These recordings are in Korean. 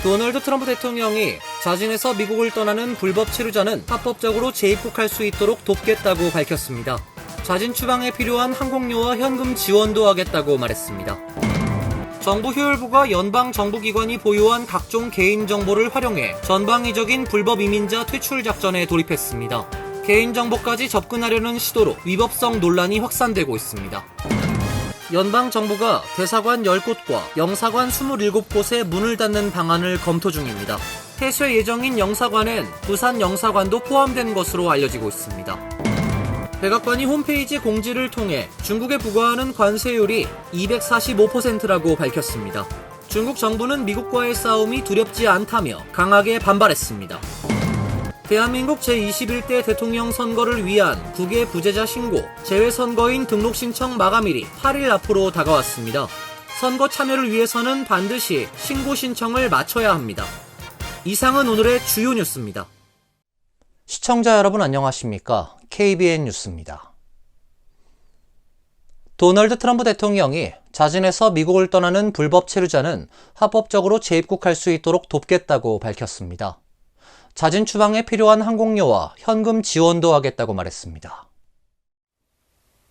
도널드 트럼프 대통령이 자진해서 미국을 떠나는 불법 체류자는 합법적으로 재입국할 수 있도록 돕겠다고 밝혔습니다. 자진 추방에 필요한 항공료와 현금 지원도 하겠다고 말했습니다. 정부 효율부가 연방정부기관이 보유한 각종 개인정보를 활용해 전방위적인 불법 이민자 퇴출 작전에 돌입했습니다. 개인정보까지 접근하려는 시도로 위법성 논란이 확산되고 있습니다. 연방정부가 대사관 10곳과 영사관 27곳에 문을 닫는 방안을 검토 중입니다. 폐쇄 예정인 영사관엔 부산 영사관도 포함된 것으로 알려지고 있습니다. 백악관이 홈페이지 공지를 통해 중국에 부과하는 관세율이 245%라고 밝혔습니다. 중국 정부는 미국과의 싸움이 두렵지 않다며 강하게 반발했습니다. 대한민국 제21대 대통령 선거를 위한 국외 부재자 신고, 재외선거인 등록 신청 마감일이 8일 앞으로 다가왔습니다. 선거 참여를 위해서는 반드시 신고 신청을 마쳐야 합니다. 이상은 오늘의 주요 뉴스입니다. 시청자 여러분 안녕하십니까? KBN 뉴스입니다. 도널드 트럼프 대통령이 자진해서 미국을 떠나는 불법 체류자는 합법적으로 재입국할 수 있도록 돕겠다고 밝혔습니다. 자진 추방에 필요한 항공료와 현금 지원도 하겠다고 말했습니다.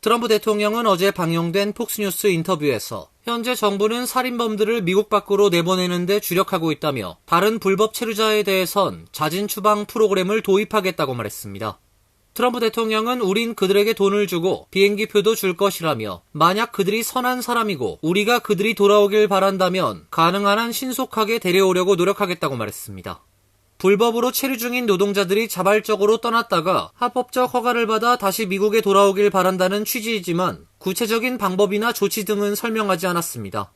트럼프 대통령은 어제 방영된 폭스뉴스 인터뷰에서 현재 정부는 살인범들을 미국 밖으로 내보내는 데 주력하고 있다며 다른 불법 체류자에 대해선 자진 추방 프로그램을 도입하겠다고 말했습니다. 트럼프 대통령은 우린 그들에게 돈을 주고 비행기표도 줄 것이라며 만약 그들이 선한 사람이고 우리가 그들이 돌아오길 바란다면 가능한 한 신속하게 데려오려고 노력하겠다고 말했습니다. 불법으로 체류 중인 노동자들이 자발적으로 떠났다가 합법적 허가를 받아 다시 미국에 돌아오길 바란다는 취지이지만 구체적인 방법이나 조치 등은 설명하지 않았습니다.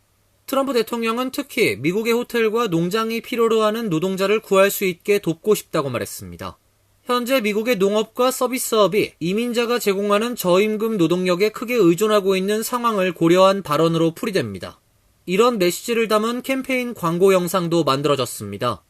트럼프 대통령은 특히 미국의 호텔과 농장이 필요로 하는 노동자를 구할 수 있게 돕고 싶다고 말했습니다. 현재 미국의 농업과 서비스업이 이민자가 제공하는 저임금 노동력에 크게 의존하고 있는 상황을 고려한 발언으로 풀이됩니다. 이런 메시지를 담은 캠페인 광고 영상도 만들어졌습니다.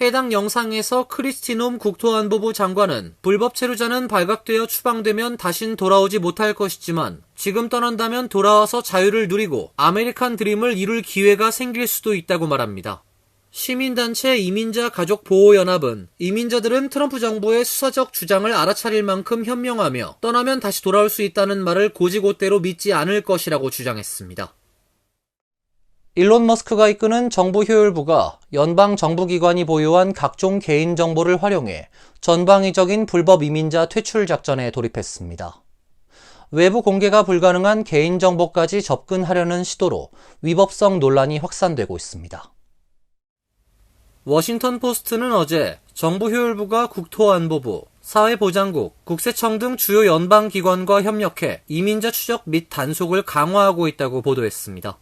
해당 영상에서 크리스티 놈 국토안보부 장관은 불법 체류자는 발각되어 추방되면 다신 돌아오지 못할 것이지만 지금 떠난다면 돌아와서 자유를 누리고 아메리칸 드림을 이룰 기회가 생길 수도 있다고 말합니다. 시민단체 이민자가족보호연합은 이민자들은 트럼프 정부의 수사적 주장을 알아차릴 만큼 현명하며 떠나면 다시 돌아올 수 있다는 말을 고지고대로 믿지 않을 것이라고 주장했습니다. 일론 머스크가 이끄는 정부 효율부가 연방정부기관이 보유한 각종 개인정보를 활용해 전방위적인 불법 이민자 퇴출 작전에 돌입했습니다. 외부 공개가 불가능한 개인정보까지 접근하려는 시도로 위법성 논란이 확산되고 있습니다. 워싱턴 포스트는 어제 정부 효율부가 국토안보부, 사회보장국, 국세청 등 주요 연방기관과 협력해 이민자 추적 및 단속을 강화하고 있다고 보도했습니다.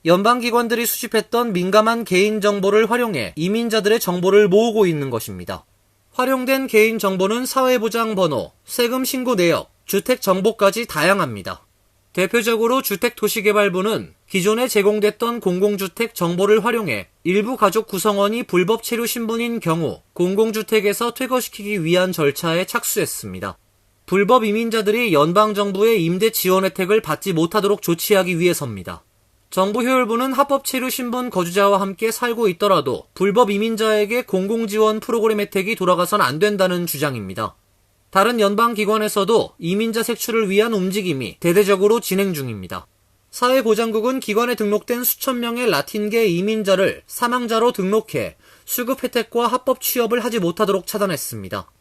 연방기관들이 수집했던 민감한 개인정보를 활용해 이민자들의 정보를 모으고 있는 것입니다. 활용된 개인정보는 사회보장번호, 세금 신고 내역, 주택정보까지 다양합니다. 대표적으로 주택도시개발부는 기존에 제공됐던 공공주택 정보를 활용해 일부 가족 구성원이 불법 체류 신분인 경우 공공주택에서 퇴거시키기 위한 절차에 착수했습니다. 불법 이민자들이 연방정부의 임대 지원 혜택을 받지 못하도록 조치하기 위해서입니다. 정부 효율부는 합법 체류 신분 거주자와 함께 살고 있더라도 불법 이민자에게 공공지원 프로그램 혜택이 돌아가선 안 된다는 주장입니다. 다른 연방기관에서도 이민자 색출을 위한 움직임이 대대적으로 진행 중입니다. 사회보장국은 기관에 등록된 수천 명의 라틴계 이민자를 사망자로 등록해 수급 혜택과 합법 취업을 하지 못하도록 차단했습니다.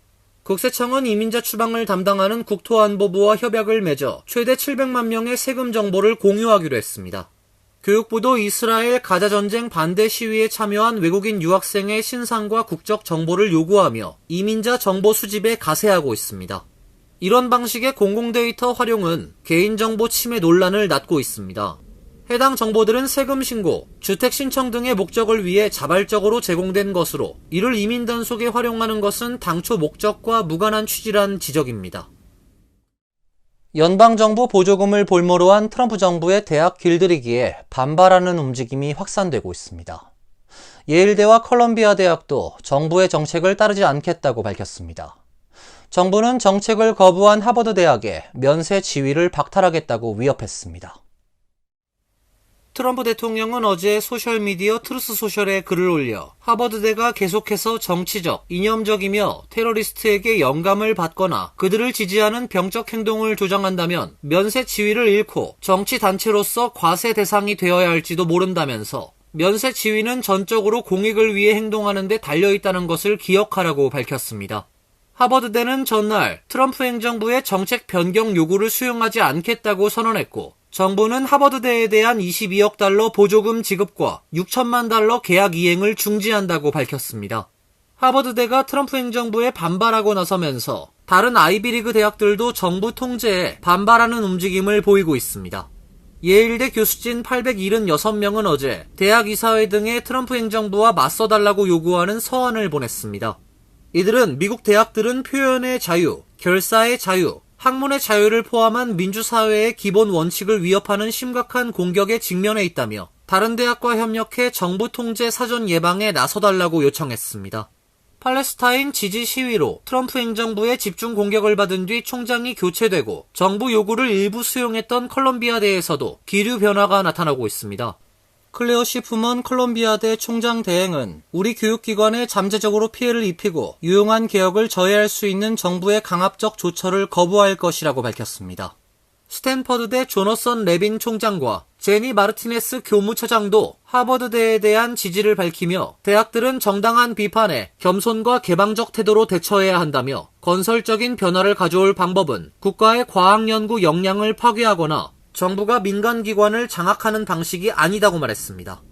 국세청은 이민자 추방을 담당하는 국토안보부와 협약을 맺어 최대 700만 명의 세금 정보를 공유하기로 했습니다. 교육부도 이스라엘 가자전쟁 반대 시위에 참여한 외국인 유학생의 신상과 국적 정보를 요구하며 이민자 정보 수집에 가세하고 있습니다. 이런 방식의 공공데이터 활용은 개인정보 침해 논란을 낳고 있습니다. 해당 정보들은 세금 신고, 주택 신청 등의 목적을 위해 자발적으로 제공된 것으로 이를 이민 단속에 활용하는 것은 당초 목적과 무관한 취지란 지적입니다. 연방정부 보조금을 볼모로 한 트럼프 정부의 대학 길들이기에 반발하는 움직임이 확산되고 있습니다. 예일대와 컬럼비아 대학도 정부의 정책을 따르지 않겠다고 밝혔습니다. 정부는 정책을 거부한 하버드 대학에 면세 지위를 박탈하겠다고 위협했습니다. 트럼프 대통령은 어제 소셜미디어 트루스 소셜에 글을 올려 하버드대가 계속해서 정치적, 이념적이며 테러리스트에게 영감을 받거나 그들을 지지하는 병적 행동을 조장한다면 면세 지위를 잃고 정치단체로서 과세 대상이 되어야 할지도 모른다면서 면세 지위는 전적으로 공익을 위해 행동하는 데 달려있다는 것을 기억하라고 밝혔습니다. 하버드대는 전날 트럼프 행정부의 정책 변경 요구를 수용하지 않겠다고 선언했고 정부는 하버드대에 대한 22억 달러 보조금 지급과 6천만 달러 계약 이행을 중지한다고 밝혔습니다. 하버드대가 트럼프 행정부에 반발하고 나서면서 다른 아이비리그 대학들도 정부 통제에 반발하는 움직임을 보이고 있습니다. 예일대 교수진 876명은 어제 대학 이사회 등에 트럼프 행정부와 맞서달라고 요구하는 서한을 보냈습니다. 이들은 미국 대학들은 표현의 자유, 결사의 자유, 학문의 자유를 포함한 민주사회의 기본 원칙을 위협하는 심각한 공격에 직면해 있다며 다른 대학과 협력해 정부 통제 사전 예방에 나서달라고 요청했습니다. 팔레스타인 지지 시위로 트럼프 행정부의 집중 공격을 받은 뒤 총장이 교체되고 정부 요구를 일부 수용했던 컬럼비아대에서도 기류 변화가 나타나고 있습니다. 클레어 시프먼 컬럼비아대 총장 대행은 우리 교육기관에 잠재적으로 피해를 입히고 유용한 개혁을 저해할 수 있는 정부의 강압적 조처를 거부할 것이라고 밝혔습니다. 스탠퍼드대 조너선 레빈 총장과 제니 마르티네스 교무처장도 하버드대에 대한 지지를 밝히며 대학들은 정당한 비판에 겸손과 개방적 태도로 대처해야 한다며 건설적인 변화를 가져올 방법은 국가의 과학연구 역량을 파괴하거나 정부가 민간기관을 장악하는 방식이 아니다고 말했습니다.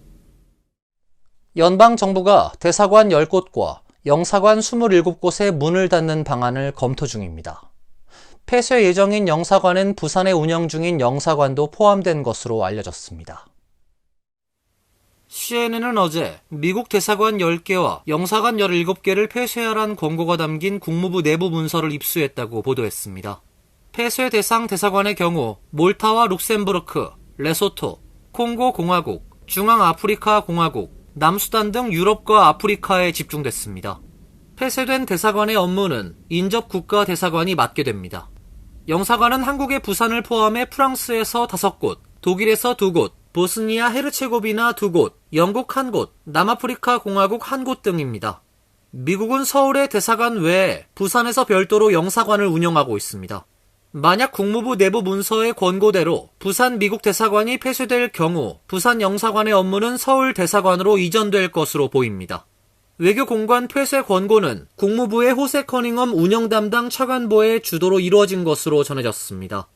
연방정부가 대사관 10곳과 영사관 27곳에 문을 닫는 방안을 검토 중입니다. 폐쇄 예정인 영사관엔 부산에 운영 중인 영사관도 포함된 것으로 알려졌습니다. CNN은 어제 미국 대사관 10개와 영사관 17개를 폐쇄하라는 권고가 담긴 국무부 내부 문서를 입수했다고 보도했습니다. 폐쇄 대상 대사관의 경우 몰타와 룩셈부르크, 레소토, 콩고 공화국, 중앙아프리카 공화국, 남수단 등 유럽과 아프리카에 집중됐습니다. 폐쇄된 대사관의 업무는 인접 국가 대사관이 맡게 됩니다. 영사관은 한국의 부산을 포함해 프랑스에서 5곳, 독일에서 2곳, 보스니아 헤르체고비나 2곳, 영국 1곳, 남아프리카 공화국 1곳 등입니다. 미국은 서울의 대사관 외에 부산에서 별도로 영사관을 운영하고 있습니다. 만약 국무부 내부 문서의 권고대로 부산 미국 대사관이 폐쇄될 경우 부산 영사관의 업무는 서울 대사관으로 이전될 것으로 보입니다. 외교공관 폐쇄 권고는 국무부의 호세 커닝엄 운영 담당 차관보의 주도로 이루어진 것으로 전해졌습니다.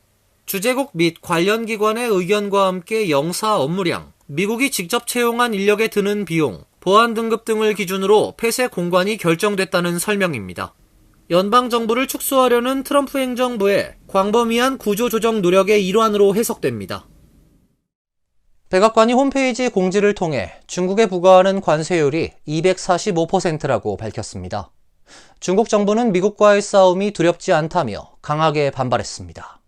주재국 및 관련 기관의 의견과 함께 영사 업무량, 미국이 직접 채용한 인력에 드는 비용, 보안 등급 등을 기준으로 폐쇄 공관이 결정됐다는 설명입니다. 연방정부를 축소하려는 트럼프 행정부의 광범위한 구조조정 노력의 일환으로 해석됩니다. 백악관이 홈페이지 공지를 통해 중국에 부과하는 관세율이 245%라고 밝혔습니다. 중국 정부는 미국과의 싸움이 두렵지 않다며 강하게 반발했습니다.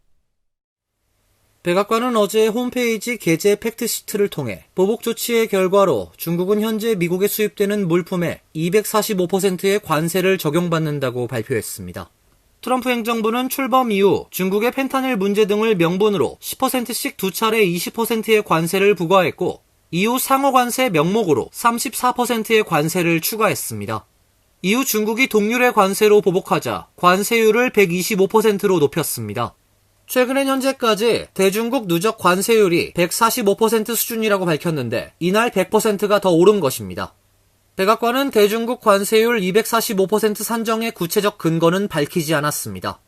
백악관은 어제 홈페이지 게재 팩트시트를 통해 보복 조치의 결과로 중국은 현재 미국에 수입되는 물품에 245%의 관세를 적용받는다고 발표했습니다. 트럼프 행정부는 출범 이후 중국의 펜타닐 문제 등을 명분으로 10%씩 두 차례 20%의 관세를 부과했고 이후 상호 관세 명목으로 34%의 관세를 추가했습니다. 이후 중국이 동률의 관세로 보복하자 관세율을 125%로 높였습니다. 최근엔 현재까지 대중국 누적 관세율이 145% 수준이라고 밝혔는데 이날 100%가 더 오른 것입니다. 백악관은 대중국 관세율 245% 산정의 구체적 근거는 밝히지 않았습니다.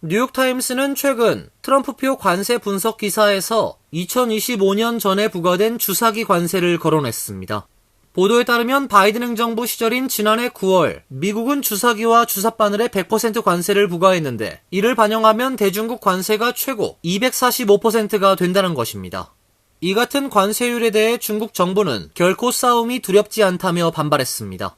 뉴욕타임스는 최근 트럼프표 관세 분석 기사에서 2025년 전에 부과된 주사기 관세를 거론했습니다. 보도에 따르면 바이든 행정부 시절인 지난해 9월 미국은 주사기와 주사바늘에 100% 관세를 부과했는데 이를 반영하면 대중국 관세가 최고 245%가 된다는 것입니다. 이 같은 관세율에 대해 중국 정부는 결코 싸움이 두렵지 않다며 반발했습니다.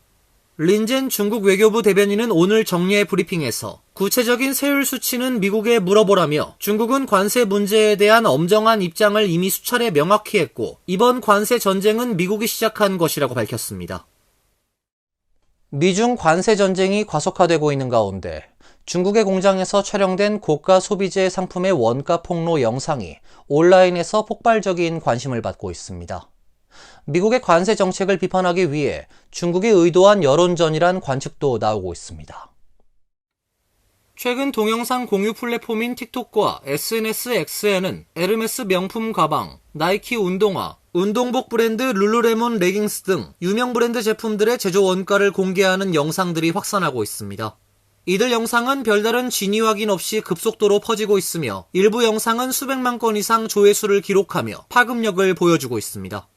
린젠 중국 외교부 대변인은 오늘 정례 브리핑에서 구체적인 세율 수치는 미국에 물어보라며 중국은 관세 문제에 대한 엄정한 입장을 이미 수차례 명확히 했고 이번 관세 전쟁은 미국이 시작한 것이라고 밝혔습니다. 미중 관세 전쟁이 과속화되고 있는 가운데 중국의 공장에서 촬영된 고가 소비재 상품의 원가 폭로 영상이 온라인에서 폭발적인 관심을 받고 있습니다. 미국의 관세 정책을 비판하기 위해 중국이 의도한 여론전이란 관측도 나오고 있습니다. 최근 동영상 공유 플랫폼인 틱톡과 SNS X에는 에르메스 명품 가방, 나이키 운동화, 운동복 브랜드 룰루레몬 레깅스 등 유명 브랜드 제품들의 제조 원가를 공개하는 영상들이 확산하고 있습니다. 이들 영상은 별다른 진위 확인 없이 급속도로 퍼지고 있으며 일부 영상은 수백만 건 이상 조회수를 기록하며 파급력을 보여주고 있습니다.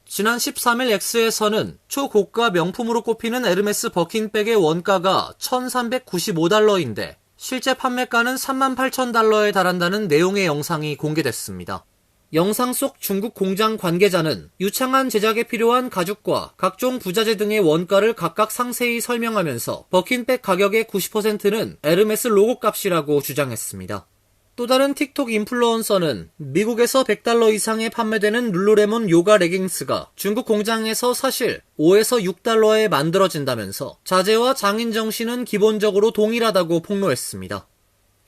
지난 13일 X에서는 초고가 명품으로 꼽히는 에르메스 버킨백의 원가가 1,395달러인데 실제 판매가는 38,000달러에 달한다는 내용의 영상이 공개됐습니다. 영상 속 중국 공장 관계자는 유창한 제작에 필요한 가죽과 각종 부자재 등의 원가를 각각 상세히 설명하면서 버킨백 가격의 90%는 에르메스 로고 값이라고 주장했습니다. 또 다른 틱톡 인플루언서는 미국에서 100달러 이상에 판매되는 룰루레몬 요가 레깅스가 중국 공장에서 사실 5에서 6달러에 만들어진다면서 자재와 장인 정신은 기본적으로 동일하다고 폭로했습니다.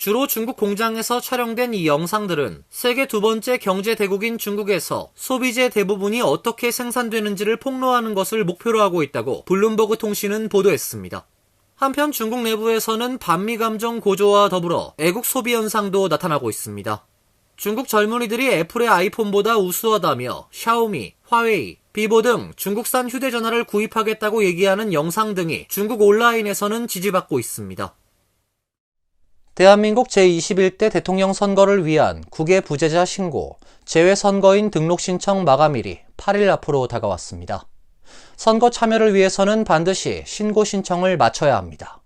주로 중국 공장에서 촬영된 이 영상들은 세계 두 번째 경제 대국인 중국에서 소비재 대부분이 어떻게 생산되는지를 폭로하는 것을 목표로 하고 있다고 블룸버그 통신은 보도했습니다. 한편 중국 내부에서는 반미 감정 고조와 더불어 애국 소비 현상도 나타나고 있습니다. 중국 젊은이들이 애플의 아이폰보다 우수하다며 샤오미, 화웨이, 비보 등 중국산 휴대전화를 구입하겠다고 얘기하는 영상 등이 중국 온라인에서는 지지받고 있습니다. 대한민국 제21대 대통령 선거를 위한 국외 부재자 신고, 재외선거인 등록 신청 마감일이 8일 앞으로 다가왔습니다. 선거 참여를 위해서는 반드시 신고 신청을 마쳐야 합니다.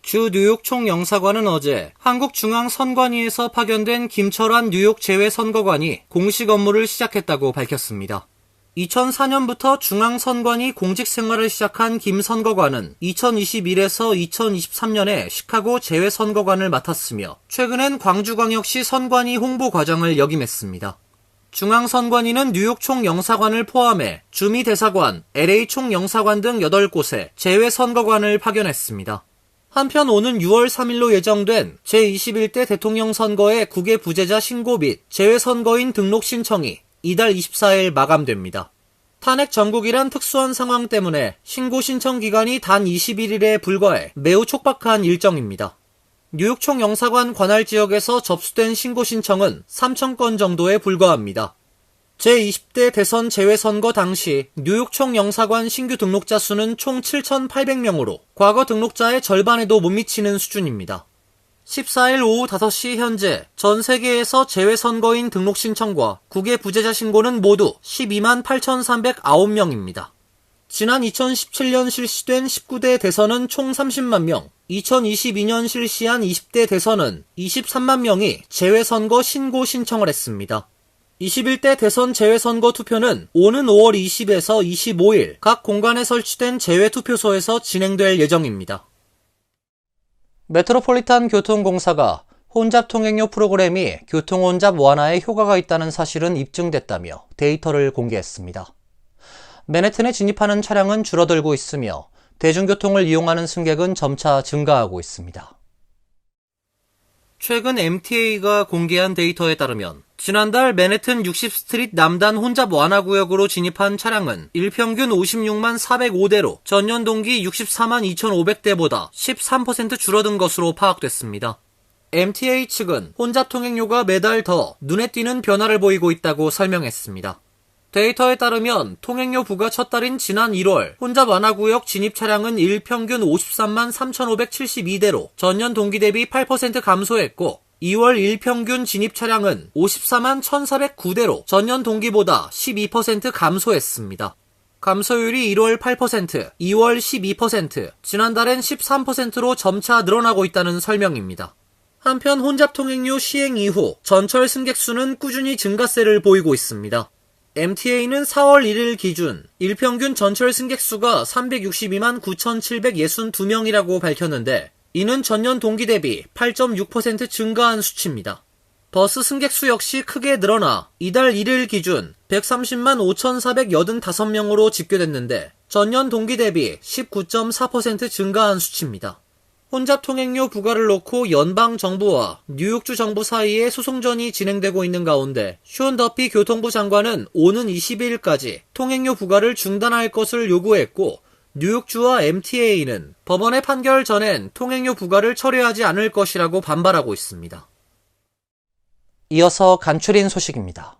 주 뉴욕 총영사관은 어제 한국중앙선관위에서 파견된 김철환 뉴욕 재외선거관이 공식 업무를 시작했다고 밝혔습니다. 2004년부터 중앙선관위 공직 생활을 시작한 김 선거관은 2021에서 2023년에 시카고 재외선거관을 맡았으며 최근엔 광주광역시 선관위 홍보과장을 역임했습니다. 중앙선관위는 뉴욕 총영사관을 포함해 주미 대사관, LA 총영사관 등 8곳에 재외선거관을 파견했습니다. 한편 오는 6월 3일로 예정된 제21대 대통령 선거의 국외 부재자 신고 및 재외선거인 등록 신청이 이달 24일 마감됩니다. 탄핵 전국이란 특수한 상황 때문에 신고 신청 기간이 단 21일에 불과해 매우 촉박한 일정입니다. 뉴욕 총영사관 관할 지역에서 접수된 신고 신청은 3,000건 정도에 불과합니다. 제20대 대선 재외선거 당시 뉴욕 총영사관 신규 등록자 수는 총 7,800명으로 과거 등록자의 절반에도 못 미치는 수준입니다. 14일 오후 5시 현재 전 세계에서 재외선거인 등록 신청과 국외 부재자 신고는 모두 12만 8,309명입니다. 지난 2017년 실시된 19대 대선은 총 30만 명, 2022년 실시한 20대 대선은 23만 명이 재외선거 신고 신청을 했습니다. 21대 대선 재외선거 투표는 오는 5월 20에서 25일 각 공간에 설치된 재외투표소에서 진행될 예정입니다. 메트로폴리탄 교통공사가 혼잡 통행료 프로그램이 교통혼잡 완화에 효과가 있다는 사실은 입증됐다며 데이터를 공개했습니다. 맨해튼에 진입하는 차량은 줄어들고 있으며 대중교통을 이용하는 승객은 점차 증가하고 있습니다. 최근 MTA가 공개한 데이터에 따르면 지난달 맨해튼 60스트리트 남단 혼잡 완화 구역으로 진입한 차량은 일평균 56만 405대로 전년 동기 64만 2,500대보다 13% 줄어든 것으로 파악됐습니다. MTA 측은 혼잡 통행료가 매달 더 눈에 띄는 변화를 보이고 있다고 설명했습니다. 데이터에 따르면 통행료 부과 첫 달인 지난 1월 혼잡 완화구역 진입 차량은 일평균 53만 3,572대로 전년 동기 대비 8% 감소했고 2월 일평균 진입 차량은 54만 1,409대로 전년 동기보다 12% 감소했습니다. 감소율이 1월 8%, 2월 12%, 지난달엔 13%로 점차 늘어나고 있다는 설명입니다. 한편 혼잡 통행료 시행 이후 전철 승객 수는 꾸준히 증가세를 보이고 있습니다. MTA는 4월 1일 기준 일평균 전철 승객 수가 362만 9,762명이라고 밝혔는데 이는 전년 동기 대비 8.6% 증가한 수치입니다. 버스 승객 수 역시 크게 늘어나 이달 1일 기준 130만 5,485명으로 집계됐는데 전년 동기 대비 19.4% 증가한 수치입니다. 혼잡 통행료 부과를 놓고 연방정부와 뉴욕주 정부 사이에 소송전이 진행되고 있는 가운데 숀 더피 교통부 장관은 오는 22일까지 통행료 부과를 중단할 것을 요구했고 뉴욕주와 MTA는 법원의 판결 전엔 통행료 부과를 철회하지 않을 것이라고 반발하고 있습니다. 이어서 간추린 소식입니다.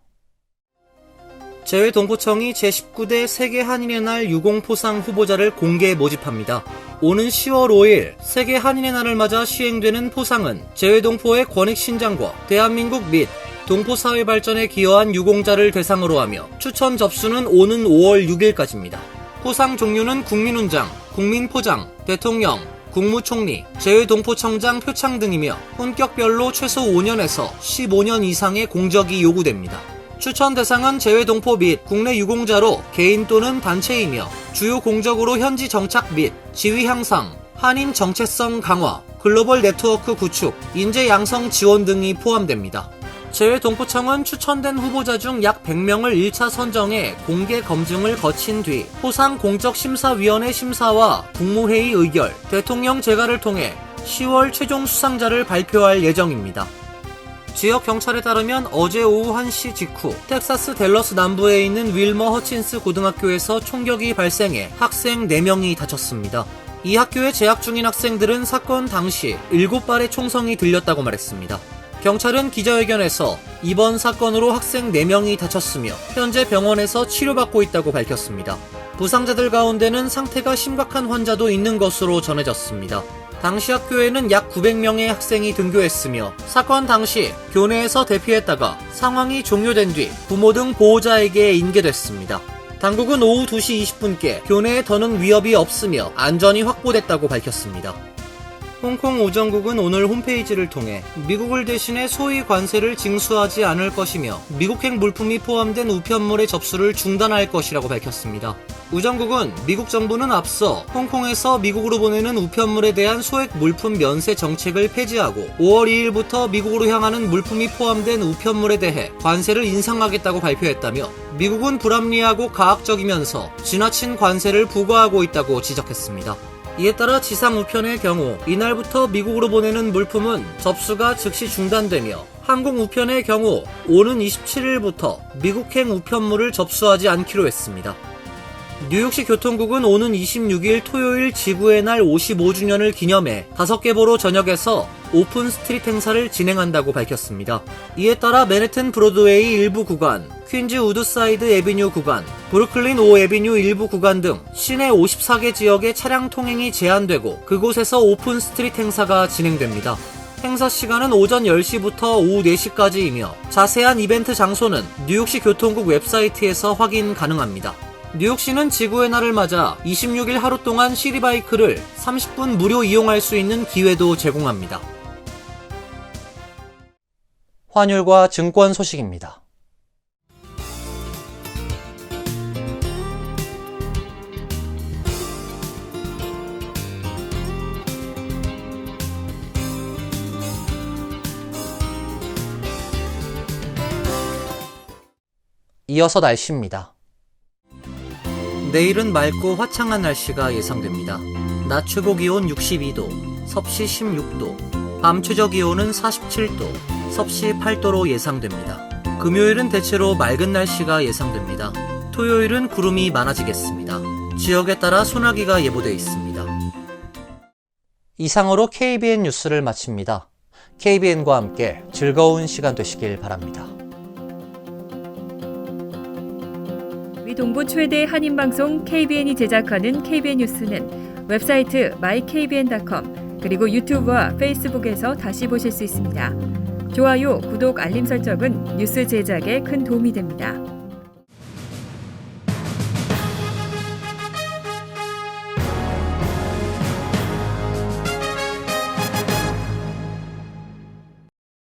재외동포청이 제19대 세계 한인의 날 유공포상 후보자를 공개 모집합니다. 오는 10월 5일 세계 한인의 날을 맞아 시행되는 포상은 재외동포의 권익신장과 대한민국 및 동포사회 발전에 기여한 유공자를 대상으로 하며 추천 접수는 오는 5월 6일까지입니다. 포상 종류는 국민훈장, 국민포장, 대통령, 국무총리, 재외동포청장 표창 등이며 혼격별로 최소 5년에서 15년 이상의 공적이 요구됩니다. 추천 대상은 재외동포 및 국내 유공자로 개인 또는 단체이며 주요 공적으로 현지 정착 및 지위 향상, 한인 정체성 강화, 글로벌 네트워크 구축, 인재 양성 지원 등이 포함됩니다. 재외동포청은 추천된 후보자 중 약 100명을 1차 선정해 공개 검증을 거친 뒤 포상공적심사위원회 심사와 국무회의 의결, 대통령 재가를 통해 10월 최종 수상자를 발표할 예정입니다. 지역 경찰에 따르면 어제 오후 1시 직후 텍사스 댈러스 남부에 있는 윌머 허친스 고등학교에서 총격이 발생해 학생 4명이 다쳤습니다. 이 학교에 재학 중인 학생들은 사건 당시 7발의 총성이 들렸다고 말했습니다. 경찰은 기자회견에서 이번 사건으로 학생 4명이 다쳤으며 현재 병원에서 치료받고 있다고 밝혔습니다. 부상자들 가운데는 상태가 심각한 환자도 있는 것으로 전해졌습니다. 당시 학교에는 약 900명의 학생이 등교했으며 사건 당시 교내에서 대피했다가 상황이 종료된 뒤 부모 등 보호자에게 인계됐습니다. 당국은 오후 2시 20분께 교내에 더는 위협이 없으며 안전이 확보됐다고 밝혔습니다. 홍콩 우정국은 오늘 홈페이지를 통해 미국을 대신해 소위 관세를 징수하지 않을 것이며 미국행 물품이 포함된 우편물의 접수를 중단할 것이라고 밝혔습니다. 우정국은 미국 정부는 앞서 홍콩에서 미국으로 보내는 우편물에 대한 소액 물품 면세 정책을 폐지하고 5월 2일부터 미국으로 향하는 물품이 포함된 우편물에 대해 관세를 인상하겠다고 발표했다며 미국은 불합리하고 가학적이면서 지나친 관세를 부과하고 있다고 지적했습니다. 이에 따라 지상 우편의 경우 이날부터 미국으로 보내는 물품은 접수가 즉시 중단되며 항공 우편의 경우 오는 27일부터 미국행 우편물을 접수하지 않기로 했습니다. 뉴욕시 교통국은 오는 26일 토요일 지구의 날 55주년을 기념해 5개 보로 전역에서 오픈 스트릿 행사를 진행한다고 밝혔습니다. 이에 따라 맨해튼 브로드웨이 일부 구간, 퀸즈 우드사이드 애비뉴 구간, 브루클린 오 애비뉴 일부 구간 등 시내 54개 지역에 차량 통행이 제한되고 그곳에서 오픈 스트릿 행사가 진행됩니다. 행사 시간은 오전 10시부터 오후 4시까지이며 자세한 이벤트 장소는 뉴욕시 교통국 웹사이트에서 확인 가능합니다. 뉴욕시는 지구의 날을 맞아 26일 하루 동안 시리바이크를 30분 무료 이용할 수 있는 기회도 제공합니다. 환율과 증권 소식입니다. 이어서 날씨입니다. 내일은 맑고 화창한 날씨가 예상됩니다. 낮 최고 기온 62도, 섭씨 16도, 밤 최저 기온은 47도, 섭씨 8도로 예상됩니다. 금요일은 대체로 맑은 날씨가 예상됩니다. 토요일은 구름이 많아지겠습니다. 지역에 따라 소나기가 예보되어 있습니다. 이상으로 KBN 뉴스를 마칩니다. KBN과 함께 즐거운 시간 되시길 바랍니다. 동부 최대 한인방송 KBN이 제작하는 KBN 뉴스는 웹사이트 mykbn.com 그리고 유튜브와 페이스북에서 다시 보실 수 있습니다. 좋아요, 구독, 알림 설정은 뉴스 제작에 큰 도움이 됩니다.